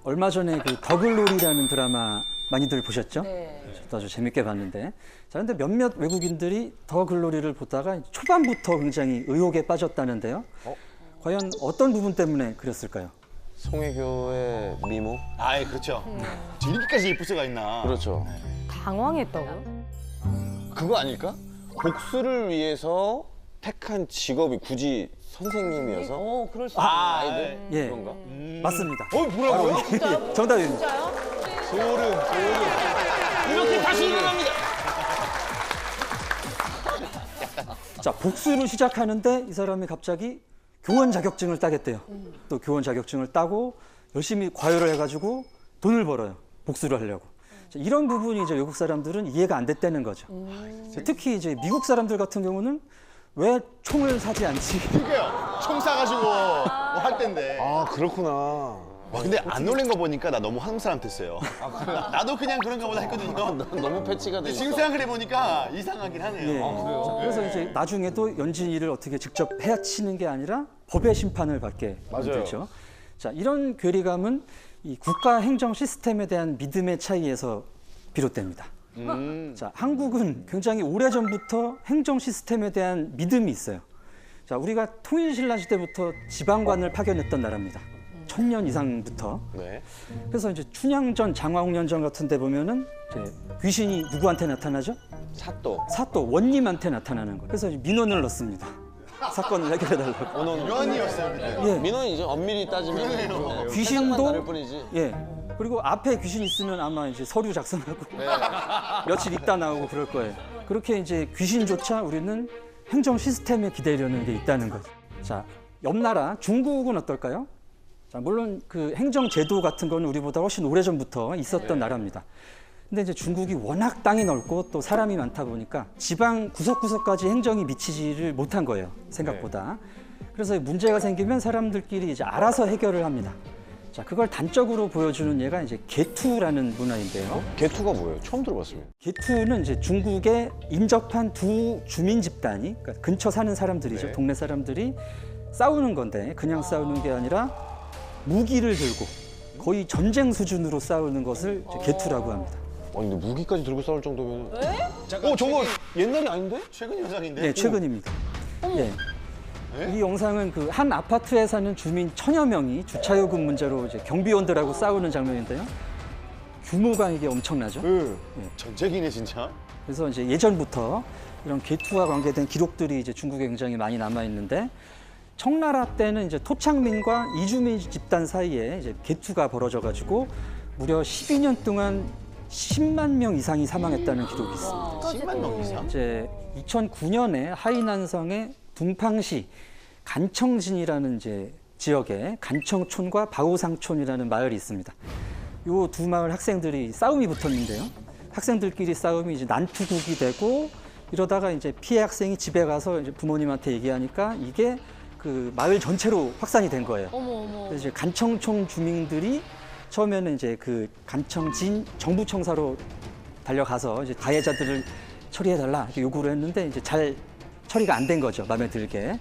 얼마 전에 그 더글로리라는 드라마 많이들 보셨죠? 네. 저도 아주 재밌게 봤는데. 자, 근데 몇몇 외국인들이 더글로리를 보다가 초반부터 굉장히 의혹에 빠졌다는데요. 과연 어떤 부분 때문에 그랬을까요? 송혜교의 미모? 아이 그렇죠. 이렇게까지 예쁠 수가 있나? 그렇죠. 당황했다고요? 그거 아닐까? 복수를 위해서 택한 직업이 굳이 선생님이어서 그럴 수 아이들 예, 그런가? 맞습니다. 뭐라고요? 예, 정답입니다. 소름. 이렇게 다시 일어납니다. 자, 복수를 시작하는데 이 사람이 갑자기 교원 자격증을 따겠대요. 또 교원 자격증을 따고 열심히 과외를 해가지고 돈을 벌어요. 복수를 하려고. 자, 이런 부분이 이제 외국 사람들은 이해가 안 됐다는 거죠. 특히 이제 미국 사람들 같은 경우는 왜 총을 사지 않지? 그러니까요. 총 쏴가지고 뭐 할 텐데. 아 그렇구나. 와, 근데 안 놀란 거 보니까 나 너무 한국 사람 됐어요. 나도 그냥 그런가 보다 했거든요. 너무 패치가 돼 있어. 지금 생각을 해보니까 이상하긴 하네요. 예. 자, 그래서 이제 나중에도 연진이를 어떻게 직접 해치는 게 아니라 법의 심판을 받게 되죠. 자, 이런 괴리감은 이 국가 행정 시스템에 대한 믿음의 차이에서 비롯됩니다. 자, 한국은 굉장히 오래전부터 행정 시스템에 대한 믿음이 있어요. 자, 우리가 통일신라 시대부터 지방관을 파견했던 나라입니다. 1000년 이상부터. 네. 그래서 이제 춘향전, 장화홍련전 같은 데 보면은 이제 귀신이 누구한테 나타나죠? 사또. 사또, 원님한테 나타나는 거예요. 그래서 이제 민원을 넣습니다. 사건을 해결해달라고. 연이었어요 그때. 예. 민원이죠. 엄밀히 따지면 귀신도 다를 뿐이지. 예. 그리고 앞에 귀신 있으면 아마 이제 서류 작성하고 며칠 있다 나오고 그럴 거예요. 그렇게 이제 귀신조차 우리는 행정 시스템에 기대려는 게 있다는 거죠. 자, 옆 나라 중국은 어떨까요? 자, 물론 그 행정 제도 같은 거는 우리보다 훨씬 오래전부터 있었던 나라입니다. 근데 이제 중국이 워낙 땅이 넓고 또 사람이 많다 보니까 지방 구석구석까지 행정이 미치지를 못한 거예요. 생각보다. 그래서 문제가 생기면 사람들끼리 이제 알아서 해결을 합니다. 자, 그걸 단적으로 보여주는 예가 이제 개투라는 문화인데요. 개투가 뭐예요? 처음 들어봤습니다. 개투는 이제 중국에 인접한 두 주민 집단이, 그러니까 근처 사는 사람들이죠. 네. 동네 사람들이 싸우는 건데 그냥 싸우는 게 아니라 무기를 들고 거의 전쟁 수준으로 싸우는 것을 이제 개투라고 합니다. 아니 근데 무기까지 들고 싸울 정도면. 저거 옛날이 아닌데? 최근 현상인데. 네, 최근입니다. 예. 이 영상은 그 한 아파트에 사는 주민 1000여 명이 주차요금 문제로 이제 경비원들하고 싸우는 장면인데요. 규모가 이게 엄청나죠. 전쟁이네 진짜. 그래서 이제 예전부터 이런 개투와 관계된 기록들이 이제 중국에 굉장히 많이 남아 있는데 청나라 때는 이제 토착민과 이주민 집단 사이에 이제 개투가 벌어져 가지고 무려 12년 동안 10만 명 이상이 사망했다는 기록이 있습니다. 10만 명 이상? 이제 2009년에 하이난성의 둥팡시 간청진이라는 이제 지역에 간청촌과 바오상촌이라는 마을이 있습니다. 요 두 마을 학생들이 싸움이 붙었는데요. 학생들끼리 싸움이 이제 난투극이 되고 이러다가 이제 피해 학생이 집에 가서 이제 부모님한테 얘기하니까 이게 그 마을 전체로 확산이 된 거예요. 그래서 이제 간청촌 주민들이 처음에는 이제 그 간청진 정부청사로 달려가서 이제 가해자들을 처리해달라 이렇게 요구를 했는데 이제 잘 처리가 안 된 거죠. 마음에 들게.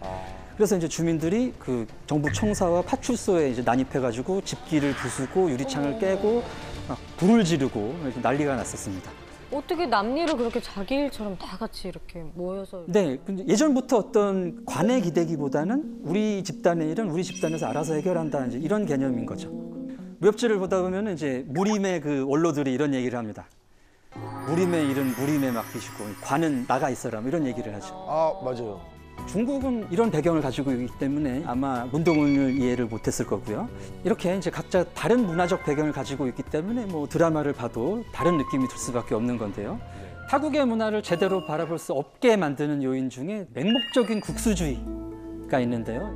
그래서 이제 주민들이 그 정부 청사와 파출소에 이제 난입해가지고 집기를 부수고 유리창을 깨고 막 불을 지르고 이렇게 난리가 났었습니다. 어떻게 남일을 그렇게 자기 일처럼 다 같이 이렇게 모여서 네, 근데 예전부터 어떤 관에 기대기보다는 우리 집단의 일은 우리 집단에서 알아서 해결한다 이제 이런 개념인 거죠. 무협지를 보다 보면 이제 무림의 그 원로들이 이런 얘기를 합니다. 무림의 일은 무림에 맡기시고 관은 나가 있어라 뭐 이런 얘기를 하죠. 아 맞아요. 중국은 이런 배경을 가지고 있기 때문에 아마 문동은을 이해를 못했을 거고요. 이렇게 이제 각자 다른 문화적 배경을 가지고 있기 때문에 뭐 드라마를 봐도 다른 느낌이 들 수밖에 없는 건데요. 타국의 문화를 제대로 바라볼 수 없게 만드는 요인 중에 맹목적인 국수주의가 있는데요.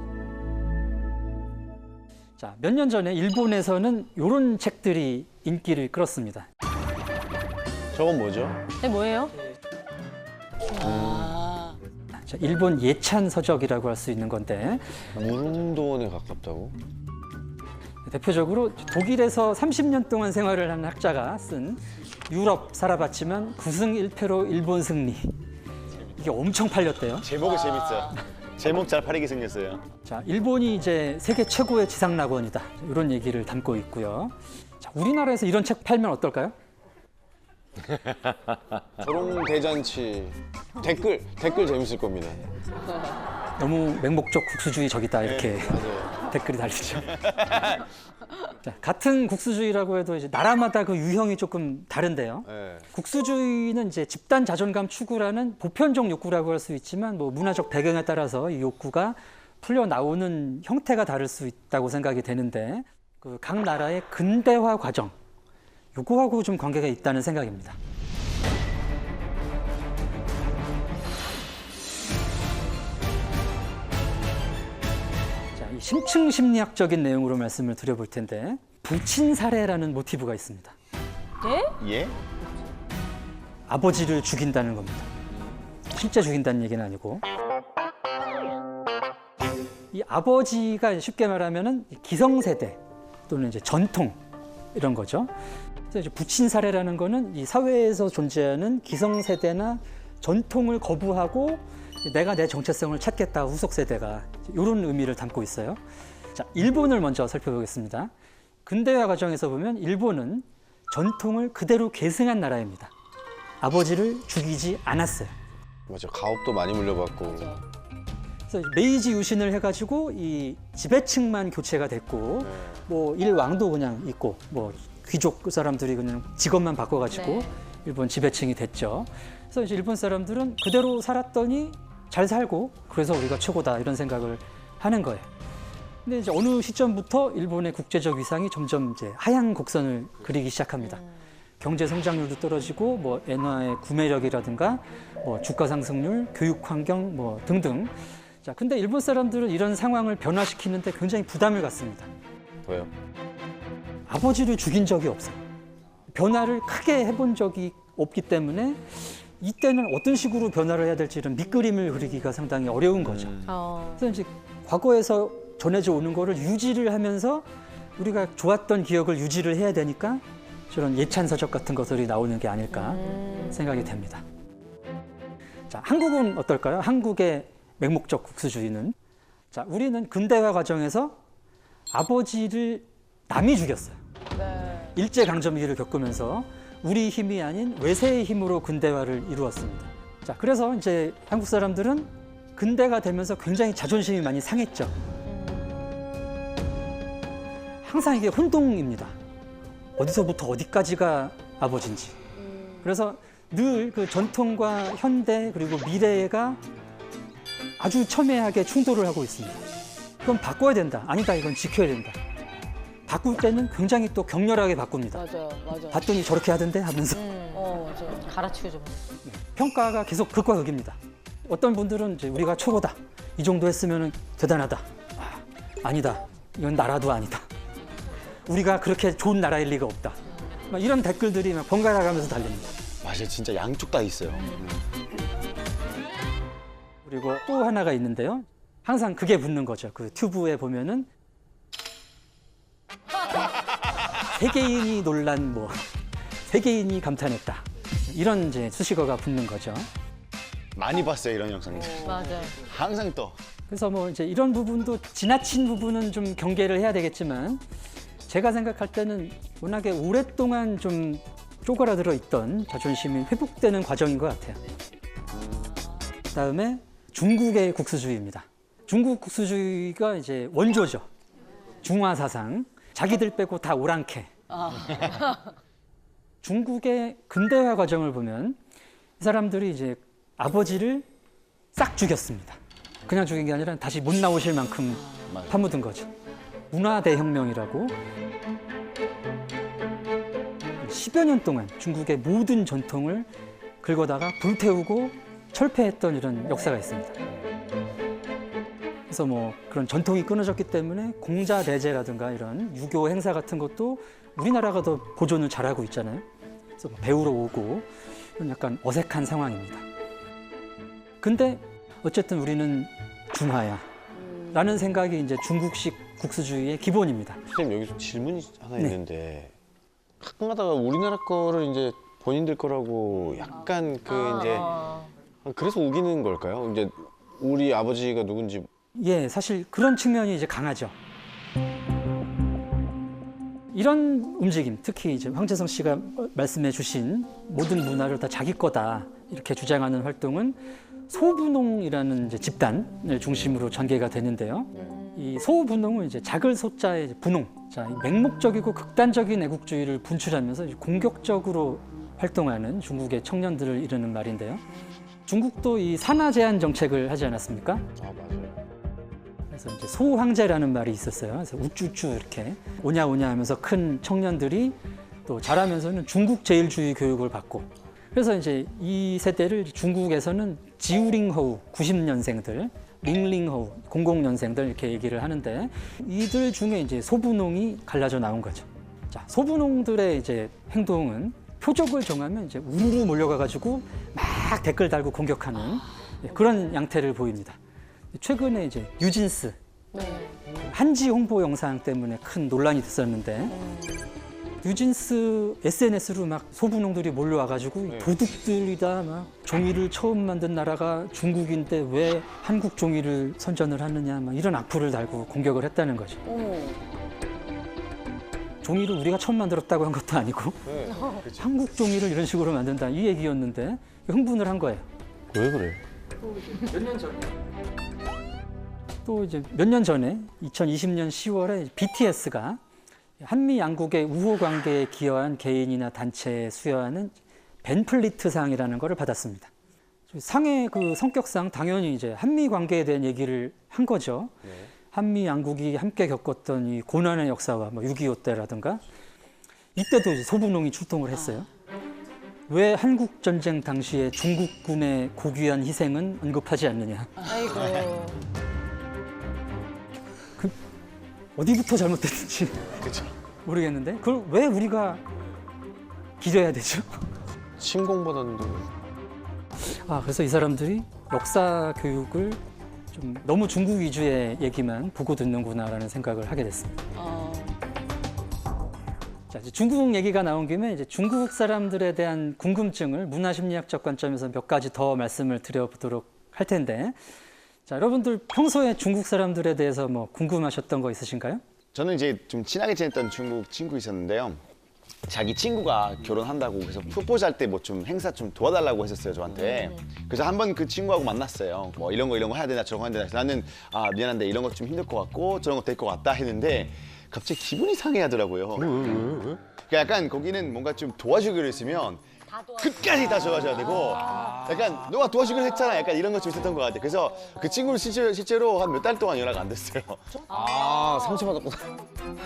자, 몇 년 전에 일본에서는 이런 책들이 인기를 끌었습니다. 저건 뭐죠? 네, 뭐예요? 자, 일본 예찬 서적이라고 할 수 있는 건데 무릉도원에 가깝다고? 대표적으로 독일에서 30년 동안 생활을 한 학자가 쓴 유럽 살아봤지만 9승 1패로 일본 승리. 이게 엄청 팔렸대요. 제목이 재밌어요. 제목 잘 팔리게 생겼어요. 자, 일본이 이제 세계 최고의 지상 낙원이다. 이런 얘기를 담고 있고요. 자, 우리나라에서 이런 책 팔면 어떨까요? 결혼 대잔치 댓글 재밌을 겁니다. 너무 맹목적 국수주의적이다 이렇게 맞아요. 댓글이 달리죠. 자, 같은 국수주의라고 해도 이제 나라마다 그 유형이 조금 다른데요. 네. 국수주의는 이제 집단 자존감 추구라는 보편적 욕구라고 할 수 있지만 뭐 문화적 배경에 따라서 이 욕구가 풀려 나오는 형태가 다를 수 있다고 생각이 되는데 그 각 나라의 근대화 과정 요거하고 좀 관계가 있다는 생각입니다. 자, 이 심층 심리학적인 내용으로 말씀을 드려볼 텐데 부친 사례라는 모티브가 있습니다. 예? 예? 아버지를 죽인다는 겁니다. 실제 죽인다는 얘기는 아니고 이 아버지가 쉽게 말하면은 기성세대 또는 이제 전통 이런 거죠. 그래서 이제 부친 사례라는 거는 이 사회에서 존재하는 기성세대나 전통을 거부하고 내가 내 정체성을 찾겠다 후속 세대가 이런 의미를 담고 있어요. 자, 일본을 먼저 살펴보겠습니다. 근대화 과정에서 보면 일본은 전통을 그대로 계승한 나라입니다. 아버지를 죽이지 않았어요. 맞아. 가업도 많이 물려받고. 그래서 메이지 유신을 해가지고 이 지배층만 교체가 됐고 뭐 일왕도 그냥 있고 뭐 귀족 사람들이 그냥 직업만 바꿔가지고 네. 일본 지배층이 됐죠. 그래서 이제 일본 사람들은 그대로 살았더니 잘 살고 그래서 우리가 최고다 이런 생각을 하는 거예요. 근데 이제 어느 시점부터 일본의 국제적 위상이 점점 이제 하향 곡선을 그리기 시작합니다. 경제 성장률도 떨어지고 뭐 엔화의 구매력이라든가 뭐 주가 상승률, 교육 환경 뭐 등등. 자, 근데 일본 사람들은 이런 상황을 변화시키는데 굉장히 부담을 갖습니다. 왜요? 아버지를 죽인 적이 없어요. 변화를 크게 해본 적이 없기 때문에 이때는 어떤 식으로 변화를 해야 될지 이런 밑그림을 그리기가 상당히 어려운 거죠. 그래서 이제 과거에서 전해져 오는 거를 유지를 하면서 우리가 좋았던 기억을 유지를 해야 되니까 저런 예찬서적 같은 것들이 나오는 게 아닐까 생각이 됩니다. 자, 한국은 어떨까요? 한국의 맹목적 국수주의는 자, 우리는 근대화 과정에서 아버지를 남이 죽였어요. 일제강점기를 겪으면서 우리 힘이 아닌 외세의 힘으로 근대화를 이루었습니다. 자, 그래서 이제 한국 사람들은 근대가 되면서 굉장히 자존심이 많이 상했죠. 항상 이게 혼동입니다. 어디서부터 어디까지가 아버지인지. 그래서 늘 그 전통과 현대 그리고 미래가 아주 첨예하게 충돌을 하고 있습니다. 그건 바꿔야 된다. 아니다. 이건 지켜야 된다. 바꿀 때는 굉장히 또 격렬하게 바꿉니다. 맞아. 봤더니 저렇게 하던데 하면서 맞아. 갈아치우죠. 뭐. 평가가 계속 극과 극입니다. 어떤 분들은 이제 우리가 최고다. 이 정도 했으면 대단하다. 아니다. 이건 나라도 아니다. 우리가 그렇게 좋은 나라일 리가 없다. 막 이런 댓글들이 막 번갈아 가면서 달립니다. 맞아요. 진짜 양쪽 다 있어요. 그리고 또 하나가 있는데요. 항상 그게 붙는 거죠. 그 튜브에 보면은 세계인이 논란 뭐 세계인이 감탄했다. 이런 이제 수식어가 붙는 거죠. 많이 봤어요, 이런 영상들. 맞아. 항상 떠. 그래서 뭐 이제 이런 부분도 지나친 부분은 좀 경계를 해야 되겠지만 제가 생각할 때는 워낙에 오랫동안 좀 쪼그라들어 있던 자존심이 회복되는 과정인 것 같아요. 그다음에 중국의 국수주의입니다. 중국 국수주의가 이제 원조죠. 중화 사상. 자기들 빼고 다 오랑캐. 중국의 근대화 과정을 보면 이 사람들이 이제 아버지를 싹 죽였습니다. 그냥 죽인 게 아니라 다시 못 나오실 만큼 파묻은 거죠. 문화대혁명이라고 10여 년 동안 중국의 모든 전통을 긁어다가 불태우고 철폐했던 이런 역사가 있습니다. 그래서 뭐 그런 전통이 끊어졌기 때문에 공자대제라든가 이런 유교 행사 같은 것도 우리나라가 더 보존을 잘하고 있잖아요. 그래서 뭐 배우러 오고 이런 약간 어색한 상황입니다. 근데 어쨌든 우리는 중화야 라는 생각이 이제 중국식 국수주의의 기본입니다. 선생님 여기서 질문이 하나 네. 있는데 가끔 가다가 우리나라 거를 이제 본인들 거라고 약간 그 이제 그래서 우기는 걸까요? 이제 우리 아버지가 누군지. 예, 사실 그런 측면이 이제 강하죠. 이런 움직임, 특히 이제 황재성 씨가 말씀해 주신 모든 문화를 다 자기 거다 이렇게 주장하는 활동은 소분홍이라는 이제 집단을 중심으로 전개가 되는데요. 이 소분홍은 이제 작을 소자의 분홍, 자, 이 맹목적이고 극단적인 애국주의를 분출하면서 공격적으로 활동하는 중국의 청년들을 이르는 말인데요. 중국도 이 산하 제한 정책을 하지 않았습니까? 아, 맞아요. 그래서 이제 소황제라는 말이 있었어요. 그래서 우쭈쭈 이렇게 오냐 오냐 하면서 큰 청년들이 또 자라면서는 중국 제일주의 교육을 받고, 그래서 이제 이 세대를 중국에서는 지우링허우 90년생들, 링링허우 00년생들 이렇게 얘기를 하는데, 이들 중에 이제 소분홍이 갈라져 나온 거죠. 자, 소분홍들의 이제 행동은 표적을 정하면 이제 우르르 몰려가가지고 막 댓글 달고 공격하는 그런 양태를 보입니다. 최근에 이제 뉴진스 한지 홍보 영상 때문에 큰 논란이 됐었는데, 뉴진스 SNS로 막 소분홍들이 몰려와가지고 도둑들이다, 막 종이를 처음 만든 나라가 중국인데 왜 한국 종이를 선전을 하느냐, 막 이런 악플을 달고 공격을 했다는 거죠. 종이를 우리가 처음 만들었다고 한 것도 아니고 네. 한국 종이를 이런 식으로 만든다 이 얘기였는데 흥분을 한 거예요. 왜 그래? 몇 년 전에 또 이제 몇 년 전에 2020년 10월에 BTS가 한미 양국의 우호 관계에 기여한 개인이나 단체에 수여하는 벤플리트상이라는 것을 받았습니다. 상의 그 성격상 당연히 이제 한미 관계에 대한 얘기를 한 거죠. 네. 한미 양국이 함께 겪었던 이 고난의 역사와 뭐 6.25 때라든가, 이때도 이제 소분홍이 출동을 했어요. 왜 한국 전쟁 당시에 중국군의 고귀한 희생은 언급하지 않느냐. 아이고. 어디부터 잘못됐는지 그쵸. 모르겠는데 그걸 왜 우리가 기려야 되죠? 신공받았는데. 아, 그래서 이 사람들이 역사 교육을 좀 너무 중국 위주의 얘기만 보고 듣는구나라는 생각을 하게 됐습니다. 자, 이제 중국 얘기가 나온 김에 이제 중국 사람들에 대한 궁금증을 문화심리학적 관점에서 몇 가지 더 말씀을 드려보도록 할 텐데, 자, 여러분들 평소에 중국 사람들에 대해서 뭐 궁금하셨던 거 있으신가요? 저는 이제 좀 친하게 지냈던 중국 친구 있었는데요. 자기 친구가 결혼한다고 그래서 프로포즈 할 때 뭐 좀 행사 좀 도와달라고 했었어요, 저한테. 그래서 한번 그 친구하고 만났어요. 뭐 이런 거 해야 되나 저런 거 해야 되나. 그래서 나는 아 미안한데 이런 거 좀 힘들 것 같고 저런 거 될 것 같다 했는데 갑자기 기분이 상해하더라고요. 왜? 그러니까 약간 거기는 뭔가 좀 도와주기로 했으면 끝까지 다 도와줘야 되고, 약간 너가 도와주기로 했잖아, 약간 이런 거 좀 있었던 것 같아. 그래서 그 친구는 실제로 한 몇 달 동안 연락 안 됐어요. 아, 상처받았구나.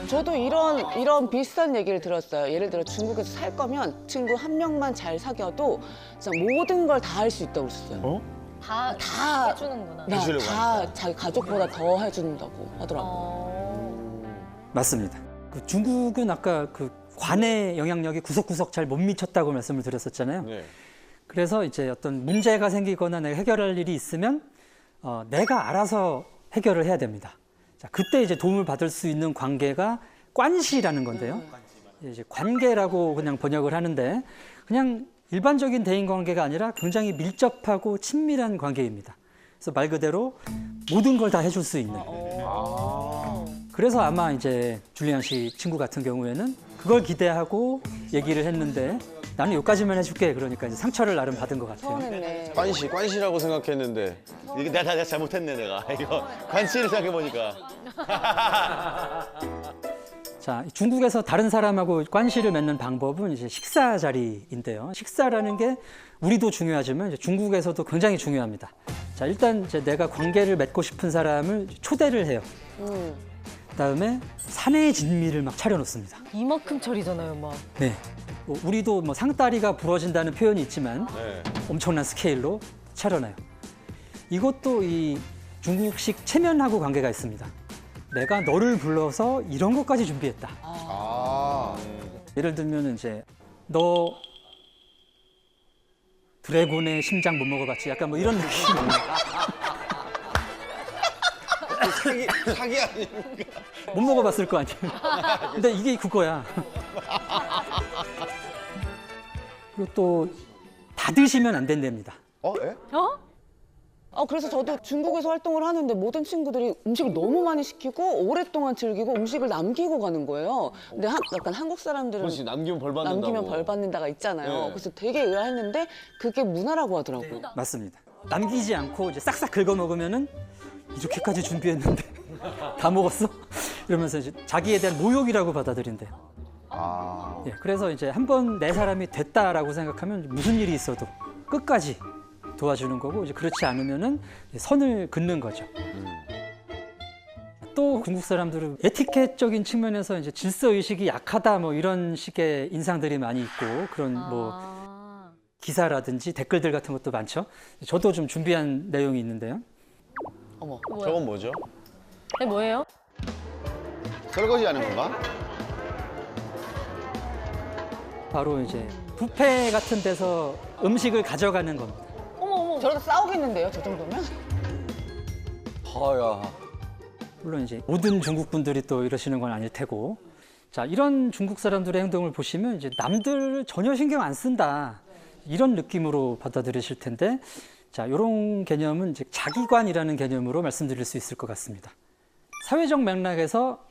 저도 이런 비슷한 얘기를 들었어요. 예를 들어 중국에서 살 거면 친구 한 명만 잘 사귀어도 진짜 모든 걸 다 할 수 있다고 그랬어요. 다 해주는구나. 해주려고 다 자기 가족보다 더 해준다고 하더라고요. 맞습니다. 그 중국은 아까 그 관의 영향력이 구석구석 잘 못 미쳤다고 말씀을 드렸었잖아요. 네. 그래서 이제 어떤 문제가 생기거나 내가 해결할 일이 있으면 내가 알아서 해결을 해야 됩니다. 자, 그때 이제 도움을 받을 수 있는 관계가 관시라는 건데요. 이제 관계라고 그냥 번역을 하는데, 그냥 일반적인 대인 관계가 아니라 굉장히 밀접하고 친밀한 관계입니다. 그래서 말 그대로 모든 걸 다 해줄 수 있는. 그래서 아마 이제 줄리안 씨 친구 같은 경우에는 그걸 기대하고 얘기를 했는데, 나는 여기까지만 해줄게. 그러니까 이제 상처를 나름 받은 것 같아요. 서운했네. 관시라고 생각했는데. 이게 내가 잘못했네, 내가. 이거 관시를 생각해보니까. 자, 중국에서 다른 사람하고 관시를 맺는 방법은 이제 식사 자리인데요. 식사라는 게 우리도 중요하지만 이제 중국에서도 굉장히 중요합니다. 자, 일단 이제 내가 관계를 맺고 싶은 사람을 초대를 해요. 그다음에 사내 진미를 막 차려놓습니다. 이만큼 차리잖아요, 막. 네, 뭐 우리도 뭐 상다리가 부러진다는 표현이 있지만 네. 엄청난 스케일로 차려놔요. 이것도 이 중국식 체면하고 관계가 있습니다. 내가 너를 불러서 이런 것까지 준비했다. 아. 예를 들면 이제 너 드래곤의 심장 못 먹어봤지? 약간 뭐 이런 느낌. 사기 아닙니까? 못 먹어봤을 거 아니에요. 근데 이게 그거야. 그리고 또 다 드시면 안 된답니다. 예? 어? 그래서 저도 중국에서 활동을 하는데 모든 친구들이 음식을 너무 많이 시키고 오랫동안 즐기고 음식을 남기고 가는 거예요. 근데 약간 한국 사람들은 그렇지, 남기면 벌 받는다고. 남기면 벌 받는다가 있잖아요. 네. 그래서 되게 의아했는데 그게 문화라고 하더라고요. 맞습니다. 남기지 않고 이제 싹싹 긁어 먹으면은 이렇게까지 준비했는데 다 먹었어? 이러면서 이제 자기에 대한 모욕이라고 받아들인대요. 아. 예, 그래서 이제 한 번 내 사람이 됐다라고 생각하면 무슨 일이 있어도 끝까지 도와주는 거고, 이제 그렇지 않으면은 선을 긋는 거죠. 또 중국 사람들은 에티켓적인 측면에서 이제 질서 의식이 약하다 뭐 이런 식의 인상들이 많이 있고, 그런 뭐 아. 기사라든지 댓글들 같은 것도 많죠. 저도 좀 준비한 내용이 있는데요. 어머. 저건 뭐죠? 네, 뭐예요? 설거지 하는 건가? 바로 이제 뷔페 같은 데서 음식을 가져가는 겁니다. 어머, 어머. 저러다 싸우겠는데요, 저 정도면? 하야. 물론 이제 모든 중국 분들이 또 이러시는 건 아닐 테고, 자, 이런 중국 사람들의 행동을 보시면 이제 남들 전혀 신경 안 쓴다, 이런 느낌으로 받아들이실 텐데, 자, 이런 개념은 이제 자기관이라는 개념으로 말씀드릴 수 있을 것 같습니다. 사회적 맥락에서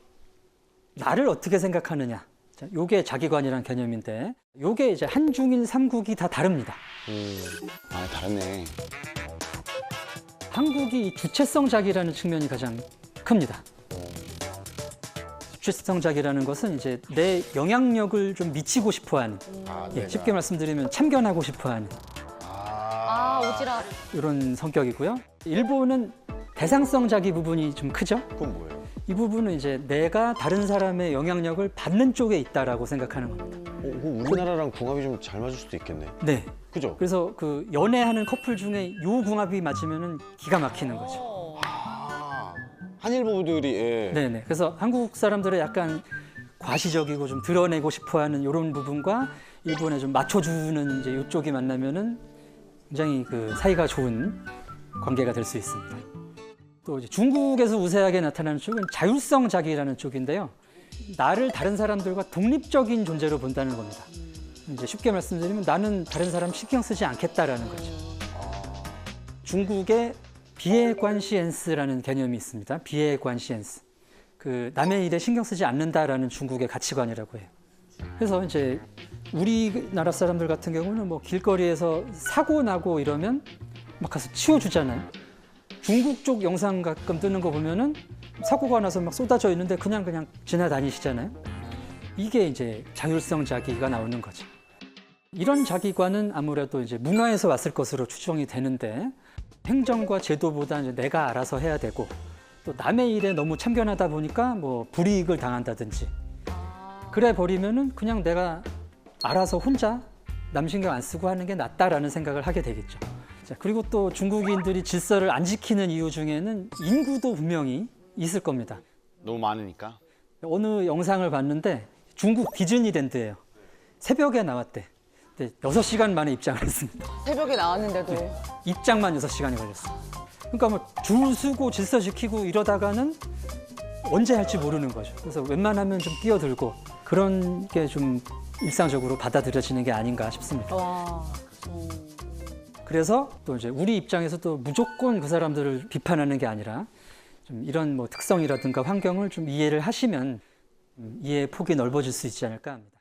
나를 어떻게 생각하느냐, 자, 요게 자기관이라는 개념인데, 요게 이제 한중일 삼국이 다 다릅니다. 아, 다르네. 한국이 이 주체성작이라는 측면이 가장 큽니다. 주체성작이라는 것은 이제 내 영향력을 좀 미치고 싶어하는, 예, 쉽게 말씀드리면 참견하고 싶어하는 아, 오지랖. 이런 성격이고요. 일본은 대상성작이 부분이 좀 크죠. 그건 뭐예요? 이 부분은 이제 내가 다른 사람의 영향력을 받는 쪽에 있다라고 생각하는 겁니다. 그거 우리나라랑 궁합이 좀 잘 맞을 수도 있겠네. 네. 그죠? 그래서 그 연애하는 커플 중에 요 궁합이 맞으면은 기가 막히는 거죠. 아, 한일 부부들이, 예. 네네. 그래서 한국 사람들은 약간 과시적이고 좀 드러내고 싶어하는 이런 부분과 일본에 좀 맞춰주는 이제 이쪽이 만나면은 굉장히 그 사이가 좋은 관계가 될 수 있습니다. 또 이제 중국에서 우세하게 나타나는 쪽은 자율성작이라는 쪽인데요. 나를 다른 사람들과 독립적인 존재로 본다는 겁니다. 이제 쉽게 말씀드리면 나는 다른 사람 신경 쓰지 않겠다라는 거죠. 중국의 비에관시엔스라는 개념이 있습니다. 비에관시엔스. 그 남의 일에 신경 쓰지 않는다라는 중국의 가치관이라고 해요. 그래서 이제 우리나라 사람들 같은 경우는 뭐 길거리에서 사고 나고 이러면 막 가서 치워주잖아요. 중국 쪽 영상 가끔 뜨는 거 보면은 사고가 나서 막 쏟아져 있는데 그냥 지나다니시잖아요. 이게 이제 자율성 자기가 나오는 거죠. 이런 자기관은 아무래도 이제 문화에서 왔을 것으로 추정이 되는데, 행정과 제도보다 이제 내가 알아서 해야 되고, 또 남의 일에 너무 참견하다 보니까 뭐 불이익을 당한다든지, 그래 버리면은 그냥 내가 알아서 혼자 남 신경 안 쓰고 하는 게 낫다라는 생각을 하게 되겠죠. 자, 그리고 또 중국인들이 질서를 안 지키는 이유 중에는 인구도 분명히 있을 겁니다. 너무 많으니까. 어느 영상을 봤는데 중국 디즈니랜드예요. 새벽에 나왔대. 근데 6시간 만에 입장을 했습니다. 새벽에 나왔는데도. 입장만 6시간이 걸렸어요. 그러니까 뭐 줄 서고 질서 지키고 이러다가는 언제 할지 모르는 거죠. 그래서 웬만하면 좀 뛰어들고 그런 게 좀 일상적으로 받아들여지는 게 아닌가 싶습니다. 와. 그래서 또 이제 우리 입장에서도 무조건 그 사람들을 비판하는 게 아니라 좀 이런 뭐 특성이라든가 환경을 좀 이해를 하시면 이해의 폭이 넓어질 수 있지 않을까 합니다.